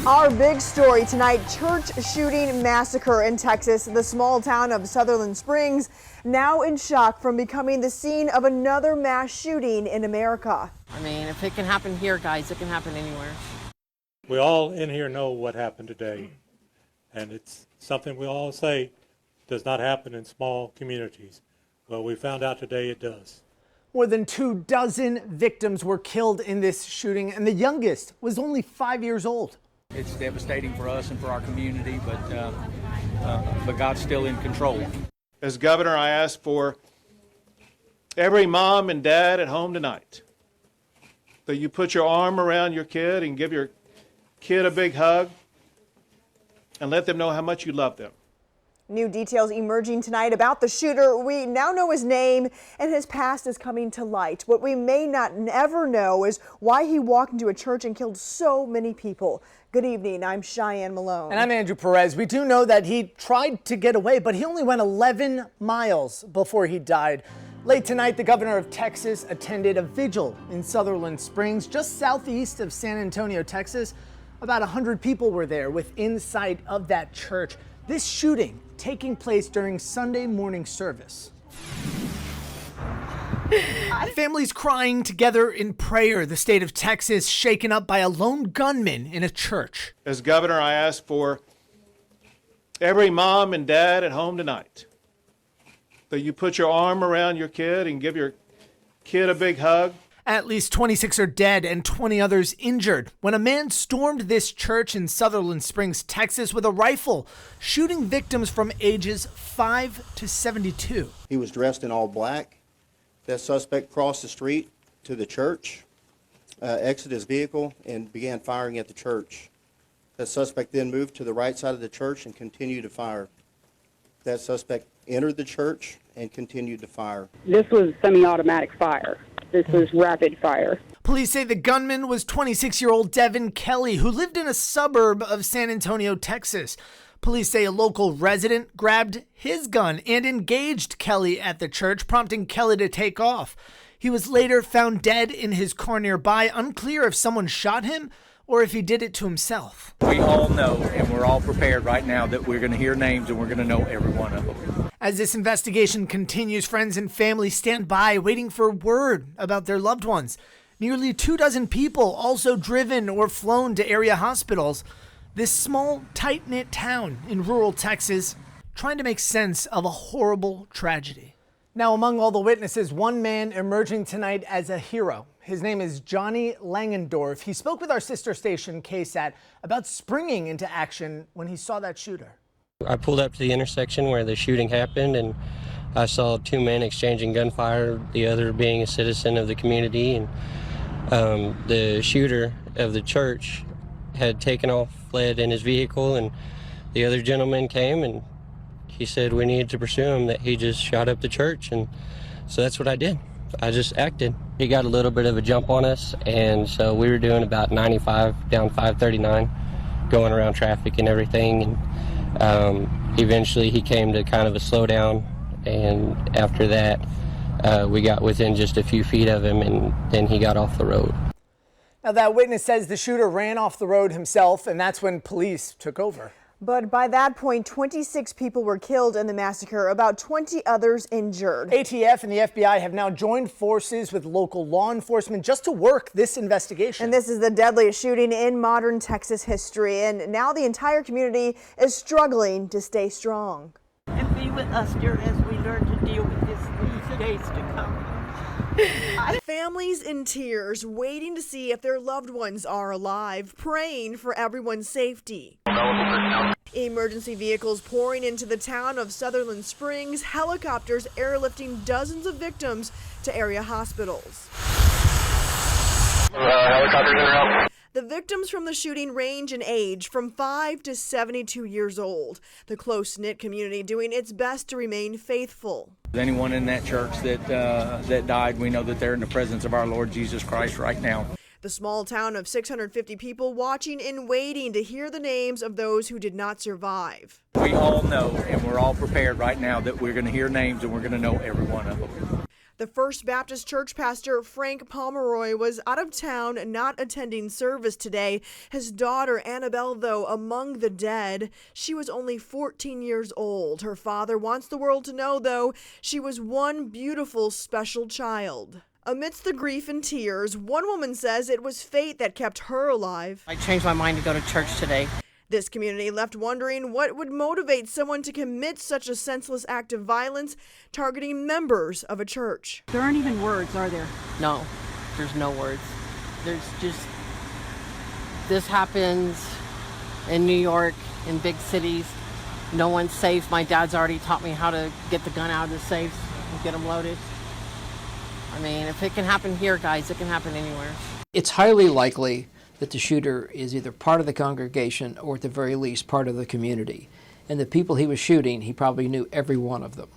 Our big story tonight, church shooting massacre in Texas. The small town of Sutherland Springs now in shock from becoming the scene of another mass shooting in America. I mean, if it can happen here, guys, it can happen anywhere. We all in here know what happened today, and it's something we all say does not happen in small communities. Well, we found out today it does. More than 24 victims were killed in this shooting, and the youngest was only 5 years old. It's devastating for us and for our community, but God's still in control. As governor, I ask for every mom and dad at home tonight that you put your arm around your kid and give your kid a big hug and let them know how much you love them. New details emerging tonight about the shooter. We now know his name and his past is coming to light. What we may not ever know is why he walked into a church and killed so many people. Good evening, I'm Cheyenne Malone. And I'm Andrew Perez. We do know that he tried to get away, but he only went 11 miles before he died. Late tonight, the governor of Texas attended a vigil in Sutherland Springs, just southeast of San Antonio, Texas. About 100 people were there within sight of that church. This shooting taking place during Sunday morning service. Families crying together in prayer. The state of Texas shaken up by a lone gunman in a church. As governor, I ask for every mom and dad at home tonight that you put your arm around your kid and give your kid a big hug. At least 26 are dead and 20 others injured when a man stormed this church in Sutherland Springs, Texas with a rifle, shooting victims from ages 5 to 72. He was dressed in all black. That suspect crossed the street to the church, exited his vehicle, and began firing at the church. That suspect then moved to the right side of the church and continued to fire. That suspect entered the church and continued to fire. This was semi-automatic fire. This was rapid fire. Police say the gunman was 26-year-old Devin Kelly, who lived in a suburb of San Antonio, Texas. Police say a local resident grabbed his gun and engaged Kelly at the church, prompting Kelly to take off. He was later found dead in his car nearby, unclear if someone shot him or if he did it to himself. We all know, and we're all prepared right now, that we're going to hear names and we're going to know every one of them. As this investigation continues, friends and family stand by waiting for word about their loved ones. Nearly 24 people also driven or flown to area hospitals. This small, tight-knit town in rural Texas trying to make sense of a horrible tragedy. Now, among all the witnesses, one man emerging tonight as a hero. His name is Johnny Langendorf. He spoke with our sister station, KSAT, about springing into action when he saw that shooter. I pulled up to the intersection where the shooting happened, and I saw two men exchanging gunfire, the other being a citizen of the community. And the shooter of the church had taken off, fled in his vehicle, and the other gentleman came and he said we needed to pursue him, that he just shot up the church. And so that's what I did. I just acted. He got a little bit of a jump on us, and so we were doing about 95 down 539, going around traffic and everything. And eventually he came to kind of a slowdown, and after that we got within just a few feet of him, and then he got off the road. Now, that witness says the shooter ran off the road himself, and that's when police took over. But by that point, 26 people were killed in the massacre, about 20 others injured. ATF and the FBI have now joined forces with local law enforcement just to work this investigation. And this is the deadliest shooting in modern Texas history. And now the entire community is struggling to stay strong. And be with us, dear, as we learn to deal with these days to come. Families in tears, waiting to see if their loved ones are alive, praying for everyone's safety. Emergency vehicles pouring into the town of Sutherland Springs, helicopters airlifting dozens of victims to area hospitals. Helicopters en route. The victims from the shooting range in age from 5 to 72 years old. The close-knit community doing its best to remain faithful. Anyone in that church that died, we know that they're in the presence of our Lord Jesus Christ right now. The small town of 650 people watching and waiting to hear the names of those who did not survive. We all know, and we're all prepared right now, that we're going to hear names and we're going to know every one of them. The First Baptist Church pastor Frank Pomeroy was out of town, not attending service today. His daughter Annabelle, though, among the dead. She was only 14 years old. Her father wants the world to know, though, she was one beautiful, special child. Amidst the grief and tears, one woman says it was fate that kept her alive. I changed my mind to go to church today. This community left wondering what would motivate someone to commit such a senseless act of violence, targeting members of a church. There aren't even words, are there? No, there's no words. There's just, this happens in New York, in big cities. No one's safe. My dad's already taught me how to get the gun out of the safe and get them loaded. I mean, if it can happen here, guys, it can happen anywhere. It's highly likely that the shooter is either part of the congregation or at the very least part of the community. And the people he was shooting, he probably knew every one of them.